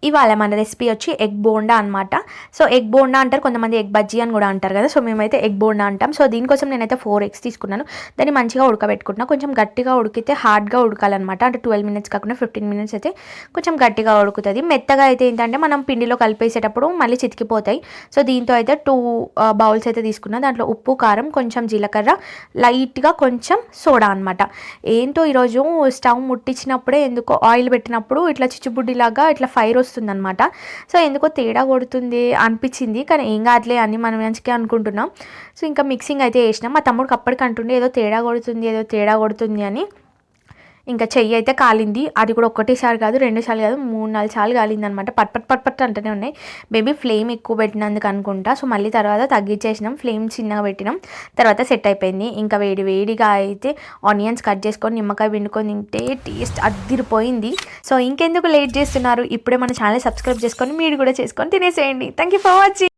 ఇవాళ మన రెసిపీ వచ్చి ఎగ్ బోండా అనమాట. సో ఎగ్ బోండా అంటారు, కొంతమంది ఎగ్ బజ్జీ అని కూడా అంటారు కదా. సో మేమైతే ఎగ్ బోండా అంటాం. సో దీనికోసం నేనైతే 4 ఎగ్స్ తీసుకున్నాను. దాన్ని మంచిగా ఉడకబెట్టుకుంటున్నా. కొంచెం గట్టిగా ఉడికితే హార్డ్గా ఉడకాలన్నమాట. అంటే 12 మినిట్స్ కాకుండా 15 మినిట్స్ అయితే కొంచెం గట్టిగా ఉడుకుతుంది. మెత్తగా అయితే ఏంటంటే మనం పిండిలో కలిపేసేటప్పుడు మళ్ళీ చితికిపోతాయి. సో దీంతో అయితే 2 బౌల్స్ అయితే తీసుకున్నా. దాంట్లో ఉప్పు, కారం, కొంచెం జీలకర్ర, లైట్గా కొంచెం సోడా అనమాట. ఏంటో ఈరోజు స్టవ్ ముట్టించినప్పుడే ఎందుకో ఆయిల్ పెట్టినప్పుడు ఇట్లా చిచ్చుబుడ్డిలాగా ఇట్లా ఫైర్ వస్తుందన్నమాట. సో ఎందుకో తేడా కొడుతుంది అనిపించింది, కానీ ఏం కాదులే అని మనం మంచిగా అనుకుంటున్నాం. సో ఇంకా మిక్సింగ్ అయితే వేసినాం. మా తమ్ముడికి అప్పటికి అంటుండే ఏదో తేడా కొడుతుంది అని. ఇంకా చెయ్యి అయితే కాలింది. అది కూడా ఒకటేసారి కాదు, 2 సార్లు కాదు, 3-4 సార్లు కాలింది అనమాట. పట్ అంటూనే ఉన్నాయి. మేబీ ఫ్లేమ్ ఎక్కువ పెట్టినందుకు అనుకుంటా. సో మళ్ళీ తర్వాత తగ్గించేసినాం, ఫ్లేమ్ చిన్నగా పెట్టినాం. తర్వాత సెట్ అయిపోయింది. ఇంకా వేడిగా అయితే ఆనియన్స్ కట్ చేసుకొని నిమ్మకాయ పిండుకొని తింటే టేస్ట్ అద్దిరిపోయింది. సో ఇంకెందుకు లేట్ చేస్తున్నారు, ఇప్పుడే మన ఛానల్ సబ్స్క్రైబ్ చేసుకొని మీరు కూడా చేసుకొని తినేసేయండి. Thank you for watching.